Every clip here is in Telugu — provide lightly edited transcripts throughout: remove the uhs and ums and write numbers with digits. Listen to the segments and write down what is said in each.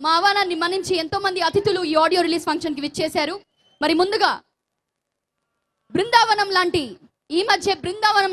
మా ఆహ్వానాన్ని మన్నించి ఎంతో మంది అతిథులు ఈ ఆడియో రిలీజ్ ఫంక్షన్ కి విచ్చేశారు. మరి ముందుగా బృందావనం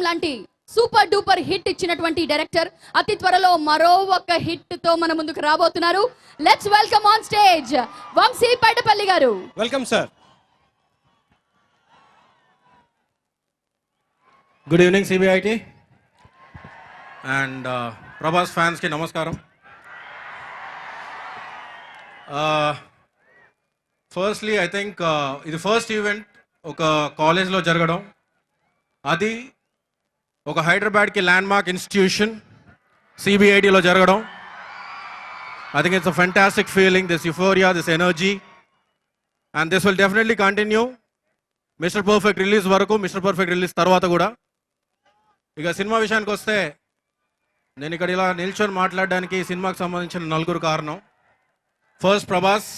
లాంటి సూపర్ డూపర్ హిట్ ఇచ్చినటువంటి డైరెక్టర్ అతి త్వరలో మరో ఒక హిట్ తో మన ముందుకు రాబోతున్నారు. Let's welcome on stage Vamshi Paidipally garu. Welcome sir. Good evening CBIT and Prabhas ఫ్యాన్స్కి నమస్కారం. ఫస్ట్లీ ఐ థింక్ ఇది ఫస్ట్ ఈవెంట్ ఒక కాలేజ్లో జరగడం, అది ఒక హైదరాబాద్కి ల్యాండ్మార్క్ ఇన్స్టిట్యూషన్ సిబిఐటిలో జరగడం. I think it's a fantastic feeling, this euphoria, this energy, and this will definitely continue. Mr. Perfect release వరకు, Mr. Perfect release తర్వాత కూడా. ఇక సినిమా విషయానికి వస్తే నేను ఇక్కడ ఇలా నిల్చొని మాట్లాడడానికి ఈ సినిమాకి సంబంధించిన నలుగురు కారణం. First Prabhas,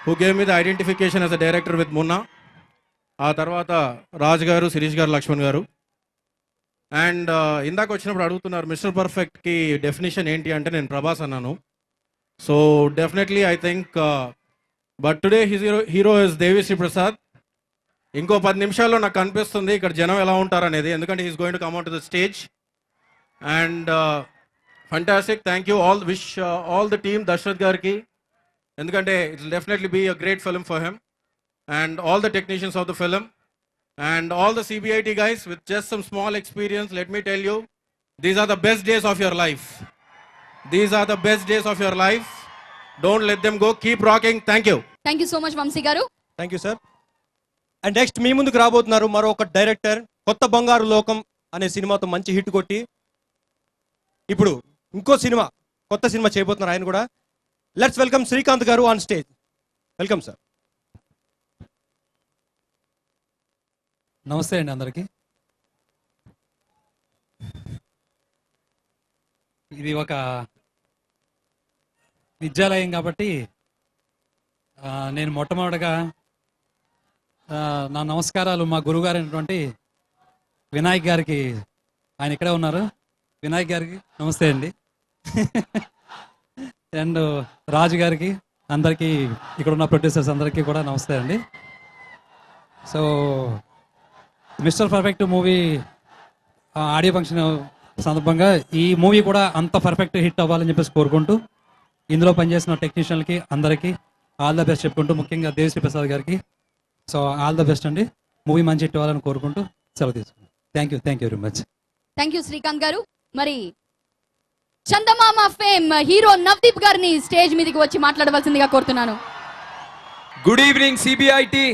who gave me the identification as a director with Munna. ఆ తర్వాత రాజ్ గారు, శిరీష్ గారు, లక్ష్మణ్ గారు. అండ్ ఇందాక వచ్చినప్పుడు అడుగుతున్నారు మిస్టర్ పర్ఫెక్ట్కి డెఫినేషన్ ఏంటి అంటే నేను ప్రభాస్ అన్నాను. So definitely I think but today hero is Devi Sri Prasad. ఇంకో 10 నిమిషాల్లో నాకు కనిపిస్తుంది ఇక్కడ జనం ఎలా ఉంటారు అనేది, ఎందుకంటే he's going to come out to the stage. And fantastic, thank you all, wish all the team, Dasarath గారికి, ఎందుకంటే it will definitely be a great film for him, and all the technicians of the film. And all the CBIT guys with just some small experience, let me tell you, these are the best days of your life. These are the best days of your life. Don't let them go. Keep rocking. Thank you. Thank you so much, Vamsi garu. Thank you, sir. And next మీ ముందుకు రాబోతున్నారు మరో ఒక డైరెక్టర్. కొత్త బంగారు లోకం అనే సినిమాతో మంచి హిట్ కొట్టి ఇప్పుడు ఇంకో సినిమా, కొత్త సినిమా చేయబోతున్నారు ఆయన కూడా. లెట్స్ వెల్కమ్ శ్రీకాంత్ గారు ఆన్ స్టేజ్. Welcome sir. నమస్తే అండి అందరికీ. ఇది ఒక విద్యాలయం కాబట్టి నేను మొట్టమొదటిగా నా నమస్కారాలు మా గురువుగారు అయినటువంటి వినాయక్ గారికి, ఆయన ఇక్కడే ఉన్నారు, వినాయక్ గారికి నమస్తే అండి. అండ్ రాజు గారికి, అందరికీ ఇక్కడ ఉన్న ప్రొడ్యూసర్స్ అందరికీ కూడా నమస్తే అండి. So mister perfect movie audio function సందర్భంగా ఈ మూవీ కూడా అంత పర్ఫెక్ట్ హిట్ అవ్వాలని చెప్పేసి కోరుకుంటూ, ఇందులో పనిచేసిన టెక్నీషియన్లకి అందరికీ ఆల్ ద బెస్ట్ చెప్పుకుంటూ, ముఖ్యంగా దేవిశ్రీ ప్రసాద్ గారికి సో ఆల్ ద బెస్ట్ అండి. మూవీ మంచి హిట్ అవ్వాలని కోరుకుంటూ సెలవు తీసుకున్నాను. Thank you very much. Thank you Srikanth గారు. మరి చందమామ ఫేమ్ హీరో నవదీప్ గారిని స్టేజ్ మీదకి వచ్చి మాట్లాడవలసిందిగా కోరుతున్నాను. Good evening CBIT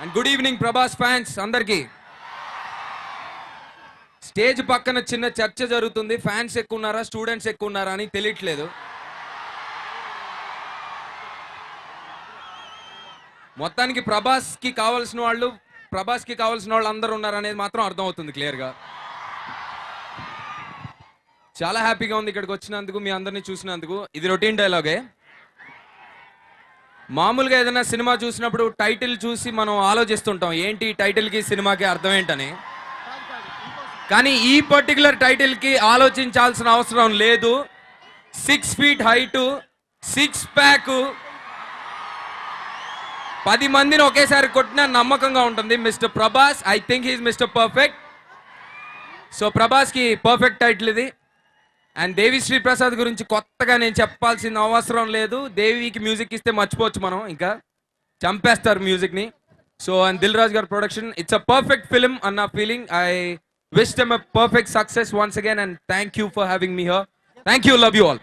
and good evening Prabhas fans అందరికీ. స్టేజ్ పక్కన చిన్న చర్చ జరుగుతుంది, ఫ్యాన్స్ ఎక్కువ ఉన్నారా స్టూడెంట్స్ ఎక్కువ ఉన్నారా అని తెలియట్లేదు. మొత్తానికి ప్రభాస్కి కావాల్సిన వాళ్ళు అందరూ ఉన్నారనేది మాత్రం అర్థమవుతుంది క్లియర్గా. చాలా హ్యాపీగా ఉంది ఇక్కడికి వచ్చినందుకు, మీ అందరినీ చూసినందుకు. ఇది రొటీన్ డైలాగే. మామూలుగా ఏదైనా సినిమా చూసినప్పుడు టైటిల్ చూసి మనం ఆలోచిస్తుంటాం ఏంటి టైటిల్కి సినిమాకి అర్థం ఏంటని. కానీ ఈ పర్టికులర్ టైటిల్కి ఆలోచించాల్సిన అవసరం లేదు. 6 feet హైటు, 6 pack, 10 మందిని ఒకేసారి కొట్టిన నమ్మకంగా ఉంటుంది. Mister Prabhas, I think he's mister perfect. So ప్రభాస్కి పర్ఫెక్ట్ టైటిల్ ఇది. అండ్ దేవిశ్రీ ప్రసాద్ గురించి కొత్తగా నేను చెప్పాల్సిన అవసరం లేదు. దేవికి మ్యూజిక్ ఇస్తే మర్చిపోవచ్చు మనం, ఇంకా చంపేస్తారు మ్యూజిక్ని. సో అండ్ దిల్ రాజు గారి production, it's a perfect film అన్న feeling. I wish them a perfect success once again and thank you for having me here. Thank you, love you all.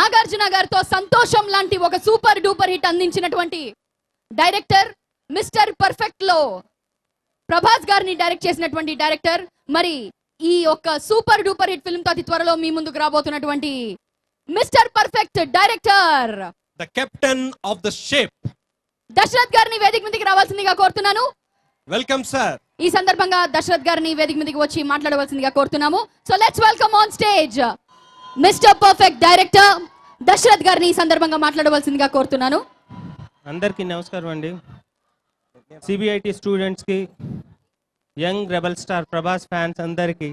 Nagarjuna గారితో సంతోషం లాంటి ఒక సూపర్ డూపర్ హిట్ అందించినటువంటి డైరెక్టర్, మిస్టర్ పర్ఫెక్ట్ లో ప్రభాస్ గారిని డైరెక్ట్ చేసినటువంటి డైరెక్టర్, మరి ఈ యొక్క సూపర్ డూపర్ హిట్ ఫిల్మ్ తో అతి త్వరలో మీ ముందుకు రాబోతున్నటువంటి mister perfect director, the captain of the ship, Dashrath గారిని వేదిక మీదకి రావాల్సిందిగా కోరుతున్నాను. Welcome sir. ఈ సందర్భంగా దశరథ్ గారిని వేదిక మీదకి వచ్చి మాట్లాడవలసిందిగా కోరుతున్నాము. So let's welcome on stage mister perfect director Dashrath గారిని ఈ సందర్భంగా మాట్లాడవలసిందిగా కోరుతున్నాను. అందరికీ నమస్కారం అండి. సిబిఐటి స్టూడెంట్స్కి, young rebel star Prabhas fans అందరికీ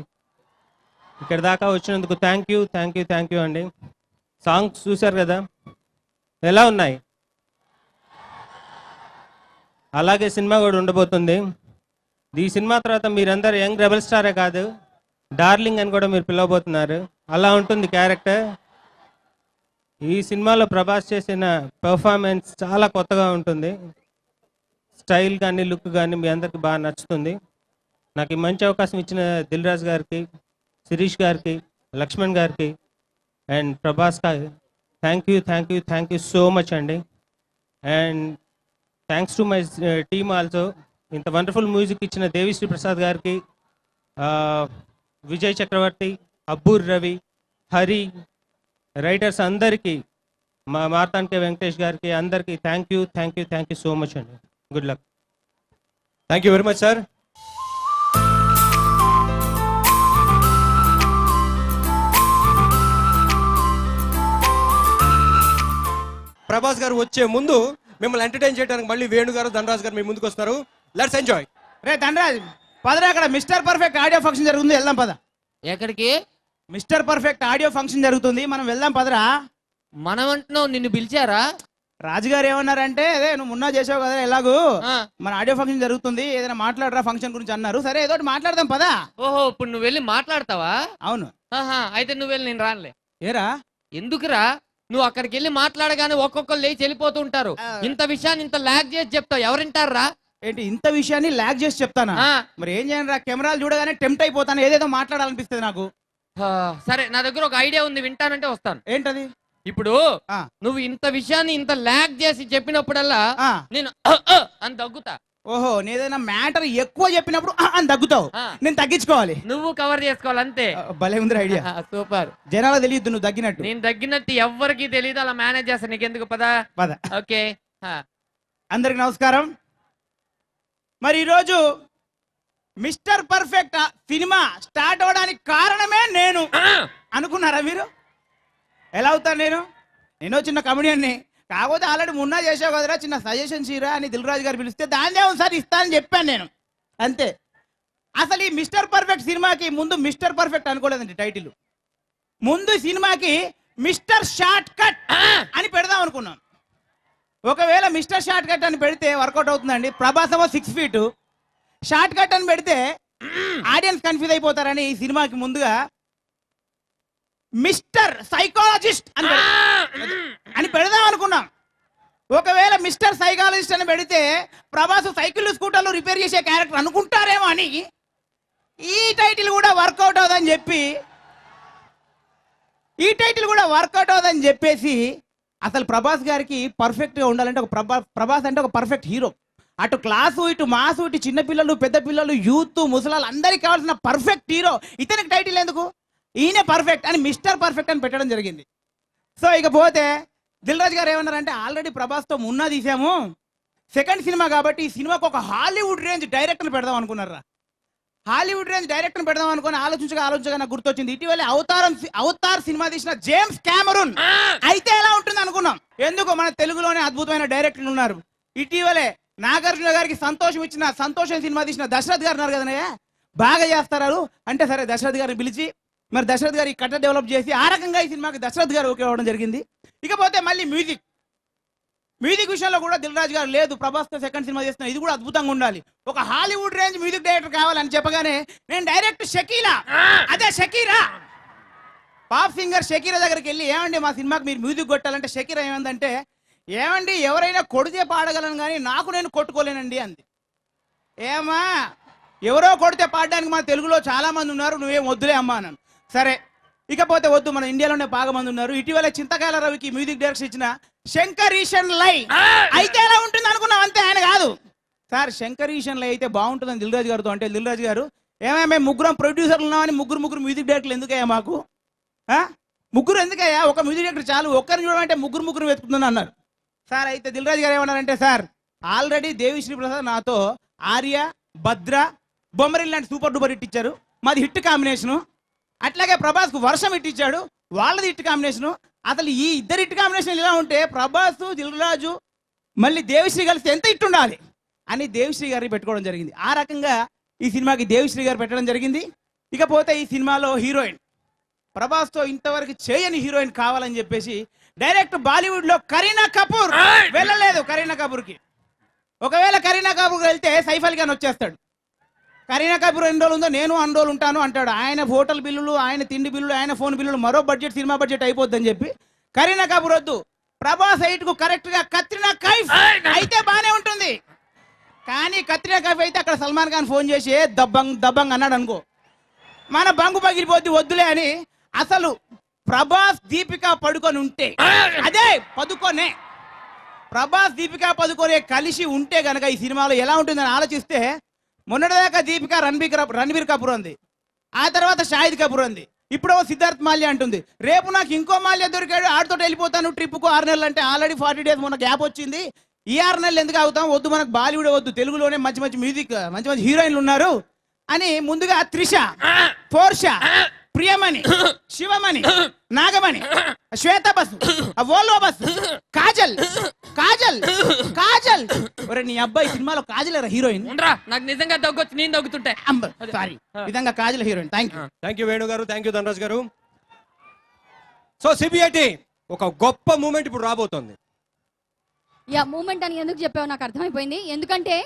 ఇక్కడ దాకా వచ్చినందుకు థ్యాంక్ యూ అండి. సాంగ్స్ చూశారు కదా, ఎలా ఉన్నాయి? అలాగే సినిమా కూడా ఉండబోతుంది. ఈ సినిమా తర్వాత మీరందరూ యంగ్ రెబల్ స్టారే కాదు, డార్లింగ్ అని కూడా మీరు పిలవబోతున్నారు. అలా ఉంటుంది క్యారెక్టర్. ఈ సినిమాలో ప్రభాస్ చేసిన పెర్ఫార్మెన్స్ చాలా కొత్తగా ఉంటుంది. స్టైల్ కానీ లుక్ కానీ మీ అందరికి బాగా నచ్చుతుంది. నాకు ఈ మంచి అవకాశం ఇచ్చిన దిల్ రాజు గారికి, శిరీష్ గారికి, లక్ష్మణ్ గారికి అండ్ ప్రభాస్ గారికి థ్యాంక్ యూ సో మచ్ అండి. And thanks to my team also. ఇంత వండర్ఫుల్ మ్యూజిక్ ఇచ్చిన దేవిశ్రీ ప్రసాద్ గారికి, విజయ్ చక్రవర్తి, అబ్బూర్ రవి, హరి, రైటర్స్ అందరికీ, మా మార్తాంకే వెంకటేష్ గారికి అందరికీ థ్యాంక్ యూ సో మచ్ అండి. Good luck. Thank you very much sir. Prabhas గారు వచ్చే ముందు మిమ్మల్ని ఎంటర్టైన్ చేయడానికి మళ్ళీ వేణు గారు, ధనరాజ్ గారు మీ ముందుకు వస్తారు. Let's enjoy. రే ధనరాజ్, పదరా, అక్కడ మిస్టర్ పర్ఫెక్ట్ ఆడియో ఫంక్షన్ జరుగుతుంది, వెళ్దాం పద. ఎక్కడికి? మిస్టర్ పర్ఫెక్ట్ ఆడియో ఫంక్షన్ జరుగుతుంది, మనం వెళ్దాం పదరా. మనం అంటున్నావు, నిన్ను పిలిచారా? రాజుగారు ఏమన్నారంటే, అదే నువ్వు మున్నా చేసావు కదా ఎలాగూ, ఆ. మన ఆడియో ఫంక్షన్ జరుగుతుంది, ఏదైనా మాట్లాడరా ఫంక్షన్ గురించి అన్నారు. సరే ఏదో ఒకటి మాట్లాడదాం పదా. ఓహో, ఇప్పుడు నువ్వు వెళ్ళి మాట్లాడతావా? అవును. ఆహా, అయితే నువ్వు వెళ్ళి, నేను రానులే. ఏరా ఎందుకురా? నువ్వు అక్కడికి వెళ్ళి మాట్లాడగానే ఒక్కొక్కరు లేచి వెళ్ళిపోతూ ఉంటారు. ఇంత విషయాన్ని ఇంత లాగ్ చేసి చెప్తావు, ఎవరింటారా? ఏంటి ఇంత విషయాన్ని లాగ్ చేసి చెప్తానా? ఆ. మరి ఏం చేయను రా, కెమెరాలు చూడగానే టెంప్ట్ అయిపోతాను, ఏదేదో మాట్లాడాలనిపిస్తుంది నాకు. సరే, నా దగ్గర ఒక ఐడియా ఉంది, వింటానంటే వస్తాను. ఏంటది? ఇప్పుడు ఆ. నువ్వు ఇంత విషయాన్ని ఇంత లాగ్ చేసి చెప్పినప్పుడల్లా ఆ. నేను అని దగ్గుతా. ఓహో, నేదైనా మ్యాటర్ ఎక్కువ చెప్పినప్పుడు అని తగ్గుతావు, ఆ. నేను తగ్గించుకోవాలి. నువ్వు కవర్ చేసుకోవాలి అంతే. భలే ఉంది ఐడియా. సూపర్. జనాలు తెలియద్దు నువ్వు తగ్గినట్టు. నేను తగ్గినట్టు ఎవ్వరికి తెలియదు, అలా మేనేజ్ చేస్తా. నీకెందుకు? పదా. పద. ఓకే. అందరికి నమస్కారం. మరి ఈరోజు మిస్టర్ పర్ఫెక్ట్ సినిమా స్టార్ట్ అవడానికి కారణమే నేను అనుకున్నారా మీరు? ఎలా అవుతాను నేను చిన్న కమెడియన్ని, కాకపోతే ఆల్రెడీ మున్నా చేసావు కదరా, చిన్న సజెషన్స్ ఇరా అని దిల్ రాజు గారు పిలిస్తే దాన్నే ఒకసారి ఇస్తానని చెప్పాను నేను, అంతే. అసలు ఈ మిస్టర్ పర్ఫెక్ట్ సినిమాకి ముందు మిస్టర్ పర్ఫెక్ట్ అనుకోలేదండి టైటిల్. ముందు సినిమాకి మిస్టర్ షార్ట్ కట్ అని పెడదాం అనుకున్నాం. ఒకవేళ మిస్టర్ షార్ట్ కట్ అని పెడితే వర్కౌట్ అవుతుందండి. ప్రభాస్ ఏమో 6 feet, షార్ట్ కట్ అని పెడితే ఆడియన్స్ కన్ఫ్యూజ్ అయిపోతారని ఈ సినిమాకి ముందుగా మిస్టర్ సైకాలజిస్ట్ అని పెడదాం అనుకున్నాం. ఒకవేళ మిస్టర్ సైకాలజిస్ట్ అని పెడితే ప్రభాస్ సైకిల్ స్కూటర్లు రిపేర్ చేసే క్యారెక్టర్ అనుకుంటారేమో అని ఈ టైటిల్ కూడా వర్కౌట్ అవుదని చెప్పేసి అసలు ప్రభాస్ గారికి పర్ఫెక్ట్గా ఉండాలంటే ఒక ప్రభాస్ అంటే ఒక పర్ఫెక్ట్ హీరో. అటు క్లాసు, ఇటు మాసు, ఇటు చిన్నపిల్లలు, పెద్ద పిల్లలు, యూత్, ముసలాలు అందరికి కావాల్సిన పర్ఫెక్ట్ హీరో. ఇతనికి టైటిల్ ఎందుకు? ఈయన పర్ఫెక్ట్ అని మిస్టర్ పర్ఫెక్ట్ అని పెట్టడం జరిగింది. సో ఇకపోతే దిల్ రాజు గారు ఏమన్నారంటే, ఆల్రెడీ ప్రభాస్తో మున్నా తీసాము, సెకండ్ సినిమా కాబట్టి ఈ సినిమాకు ఒక హాలీవుడ్ రేంజ్ డైరెక్టర్ పెడదాం అనుకున్నారా. హాలీవుడ్ రేంజ్ డైరెక్టర్ పెడదాం అనుకుని ఆలోచించగా నాకు గుర్తొచ్చింది, ఇటీవల అవతార్ సినిమా తీసిన జేమ్స్ క్యామరూన్ అయితే ఎలా ఉంటుంది అనుకున్నాం. ఎందుకు, మన తెలుగులోనే అద్భుతమైన డైరెక్టర్లు ఉన్నారు. ఇటీవలే నాగార్జున గారికి సంతోషం ఇచ్చిన సంతోషం సినిమా తీసిన దశరథ్ గారు ఉన్నారు కదనయ్య, బాగా చేస్తారు అంటే సరే దశరథ్ గారిని పిలిచి మరి దశరథ్ గారు ఈ కథ డెవలప్ చేసి ఆ రకంగా ఈ సినిమాకి దశరథ్ గారు ఓకే అవ్వడం జరిగింది. ఇకపోతే మళ్ళీ మ్యూజిక్ విషయంలో కూడా దిల్ రాజు గారు లేదు, ప్రభాస్తో సెకండ్ సినిమా చేస్తున్నా, ఇది కూడా అద్భుతంగా ఉండాలి, ఒక హాలీవుడ్ రేంజ్ మ్యూజిక్ డైరెక్టర్ కావాలని చెప్పగానే నేను direct Shakira pop singer Shakira దగ్గరికి వెళ్ళి, ఏమండి మా సినిమాకి మీరు మ్యూజిక్ కొట్టాలంటే షకీరా ఏమందంటే, ఏమండి ఎవరైనా కొడితే పాడగలను కానీ నాకు నేను కొట్టుకోలేనండి అంది. ఏమా ఎవరో కొడితే పాడడానికి మన తెలుగులో చాలా మంది ఉన్నారు, నువ్వేం వద్దులే అమ్మా అన్నాను. సరే ఇకపోతే వద్దు, మన ఇండియాలోనే బాగా మంది ఉన్నారు. ఇటీవల చింతకాయల రవికి మ్యూజిక్ డైరెక్షన్ ఇచ్చిన శంకరీషన్ లై అయితే ఎలా ఉంటుంది అనుకున్నాం, అంతే. ఆయన కాదు సార్, శంకరీషన్ లై అయితే బాగుంటుందని దిల్ రాజు గారితో అంటే, దిల్ రాజు గారు ఏమైనా మేము ముగ్గురం ప్రొడ్యూసర్లు ఉన్నామని ముగ్గురు మ్యూజిక్ డైరెక్టర్లు ఎందుకయ్యా మాకు, ముగ్గురు ఎందుకయ్యా, ఒక మ్యూజిక్ డైరెక్టర్ చాలు, ఒక్కరిని చూడమంటే ముగ్గురు వెతుకుతుందని అన్నారు. సార్ అయితే దిల్ రాజు గారు ఏమన్నారంటే, సార్ ఆల్రెడీ దేవిశ్రీ ప్రసాద్ నాతో ఆర్య, భద్ర, బొమ్మరిల్ లాంటి సూపర్ డూపర్ హిట్ ఇచ్చారు, మాది హిట్ కాంబినేషను. అట్లాగే ప్రభాస్కు వర్షం హిట్ ఇచ్చాడు, వాళ్ళది హిట్ కాంబినేషను. అసలు ఈ ఇద్దరు హిట్ కాంబినేషన్ ఇలా ఉంటే ప్రభాస్, దిల్ రాజు మళ్ళీ దేవిశ్రీ కలిసి ఎంత హిట్ ఉండాలి అని దేవిశ్రీ గారిని పెట్టుకోవడం జరిగింది. ఆ రకంగా ఈ సినిమాకి దేవిశ్రీ గారు పెట్టడం జరిగింది. ఇకపోతే ఈ సినిమాలో హీరోయిన్ ప్రభాస్తో ఇంతవరకు చేయని హీరోయిన్ కావాలని చెప్పేసి డైరెక్ట్ బాలీవుడ్ లో కరీనా కపూర్ వెళ్ళలేదు. కరీనా కపూర్కి ఒకవేళ కరీనా కపూర్ వెళ్తే సైఫ్ అలీ ఖాన్ వచ్చేస్తాడు. కరీనా కపూర్ ఎన్ని రోజులు ఉందో నేను అన్ని రోజులు ఉంటాను అంటాడు. ఆయన హోటల్ బిల్లులు, ఆయన తిండి బిల్లులు, ఆయన ఫోన్ బిల్లులు, మరో బడ్జెట్ సినిమా బడ్జెట్ అయిపోద్దని చెప్పి కరీనా కపూర్ వద్దు, ప్రభాస్ హైట్ కు కరెక్ట్ గా కత్రినా కైఫ్ అయితే బానే ఉంటుంది. కానీ కత్రినా కైఫ్ అయితే అక్కడ సల్మాన్ ఖాన్ ఫోన్ చేసి దబ్బంగ్ దబ్బంగ్ అన్నాడు అనుకో, మన బంగు పగిలిపోద్ది, వద్దులే అని. అసలు ప్రభాస్ దీపికా పడుకొని ఉంటే, అదే పదుకొనే ప్రభాస్ దీపికా పదుకొనే కలిసి ఉంటే గనక ఈ సినిమాలో ఎలా ఉంటుందని ఆలోచిస్తే, మొన్నటిదాకా దీపికా రణబీర్ కపూర్ ఉంది, ఆ తర్వాత షాహిద్ కపూర్ ఉంది, ఇప్పుడు సిద్ధార్థ్ మాల్యా అంటుంది. రేపు నాకు ఇంకో మాల్యా దొరికాడు, ఆడితో వెళ్ళిపోతాను ట్రిప్కు 6 నెలలు అంటే ఆల్రెడీ 40 days మొన్న గ్యాప్ వచ్చింది. ఈ 6 నెలలు ఎందుకు అవుతాం, వద్దు మనకు బాలీవుడ్ వద్దు, తెలుగులోనే మంచి మంచి మ్యూజిక్, మంచి మంచి హీరోయిన్లు ఉన్నారు అని ముందుగా Trisha, Porsche, Priyamani, Sivamani, Nagamani, Shweta Basu, Volvo bus, Kajal Kajal Kajal. ఒరే నీ అబ్బాయి సినిమాలో కాజల్ హీరోయిన్. నాకు నిజంగా దగ్గొచ్చు, నేను దగ్గుతుంటే. సారీ, విధంగా Kajal heroine. Thank you Venu గారు, థ్యాంక్ యూ ధనరాజ్ గారు. సో సిబిఐటి ఒక గొప్ప మూమెంట్ ఇప్పుడు రాబోతోంది. యా, మూమెంట్ అని ఎందుకు చెప్పావు నాకు అర్థమైపోయింది. ఎందుకంటే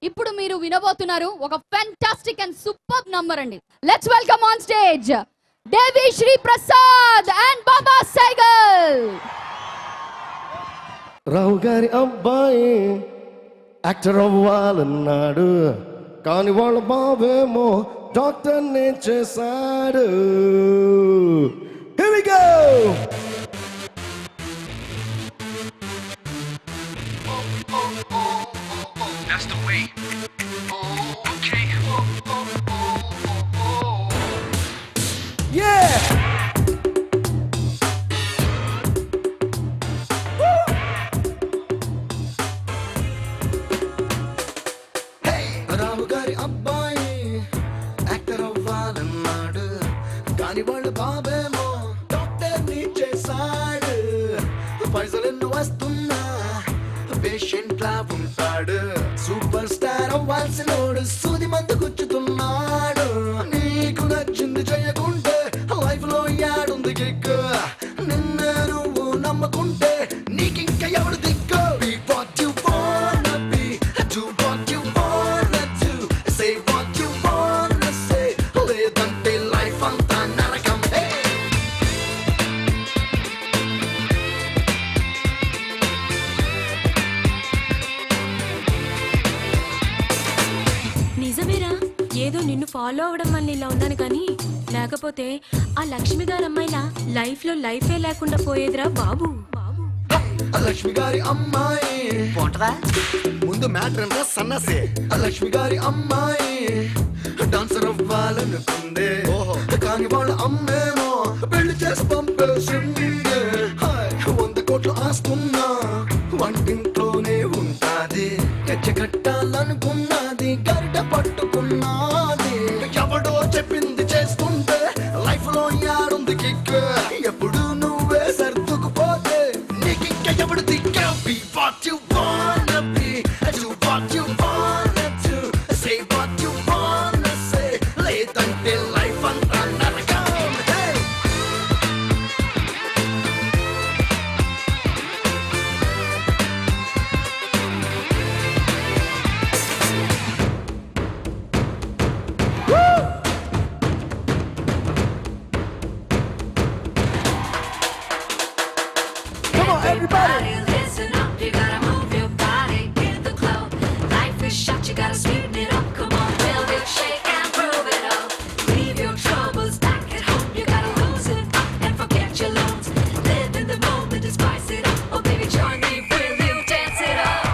ఇప్పుడు మీరు వినబోతున్నారు ఒక ఫెంటాస్టిక్ అండ్ సూపర్ నంబర్ అండి. Let's welcome on stage Devi Sri Prasad and Baba Sehgal. Rao గారి అబ్బాయి యాక్టర్ అవ్వాలన్నాడు, కానీ వాళ్ళ బాబేమో డాక్టర్నే చేశాడు. Here we go! That's the way. Okay. Yeah! రావు గారి అబ్బాయి యాక్టర్ అవ్వాలన్నాడు, కానీ వాళ్ళ బాబేమో డాక్టర్ని చేశాడు. పైసలెన్ను వస్తున్నా పేషెంట్ లా ఉంటాడు, సూపర్ స్టార్ అవ్వాల్సినోడు సూది మందు గుచ్చుతున్నాడు. నీకు నచ్చింది చేయకుంటే లైఫ్ లో యాడుంది కిక్, నిన్న నువ్వు నమ్మకుంటే నీకింక ఎవడు దిక్కు. Be what you wanna be, do what you wanna do, say what you wanna say, లేదంటే లైఫ్ అంతా నరకం. నిజమేరా, ఏదో నిన్ను ఫాలో అవడం వల్ల ఇలా ఉన్నాను కానీ లేకపోతే ఆ లక్ష్మి గారి అమ్మాయిలా లైఫ్ లో లైఫే లేకుండా పోయేదిరా బాబు. లక్ష్మి గారి అమ్మాయి ముందు మ్యాటర్ అంతా సన్నసే. లక్ష్మి గారి అమ్మాయి డాన్సర్ అవ్వాలనుకుందే, కానీ వాళ్ళ అమ్మేమో పెళ్లి చేసి పంపేసింది. 100 కోట్లు ఆస్తున్నా వంటింట్లోనే ఉంటాది, గచ్చ కట్టాలనుకున్నది గరిట పట్టుకున్నది. ఎవడో చెప్పింది చేసుకుంటే లైఫ్ లో యాడుంది కిక్, ఎప్పుడు నువ్వే సర్దుకుపోతే నీకింక ఎవడు దిక్క. Be what you wanna be, do what you wanna do, say what you wanna say, లేదంటే లైఫ్ అంతా నరకం. Hey! Come on, everybody! Listen up, you gotta move your body, get the glow. Life is short, you gotta sweeten it up. Come on, build it, shake and prove it up. Leave your troubles back at home, you gotta lose it up and forget your loans. Live in the moment and spice it up. Oh baby, join me, will you dance it up?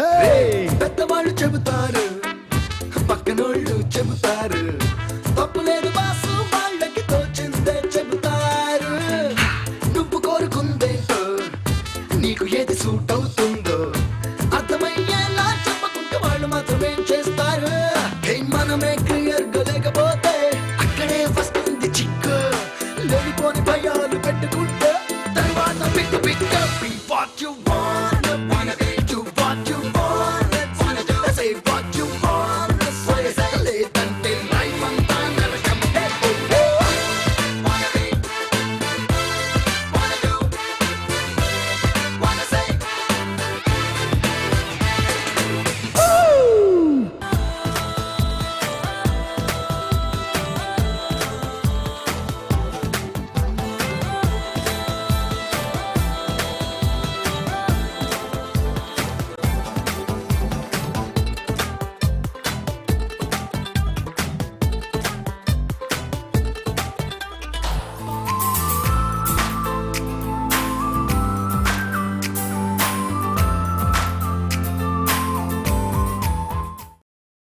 Hey! పెద్దవాళ్ళు చెబుతారు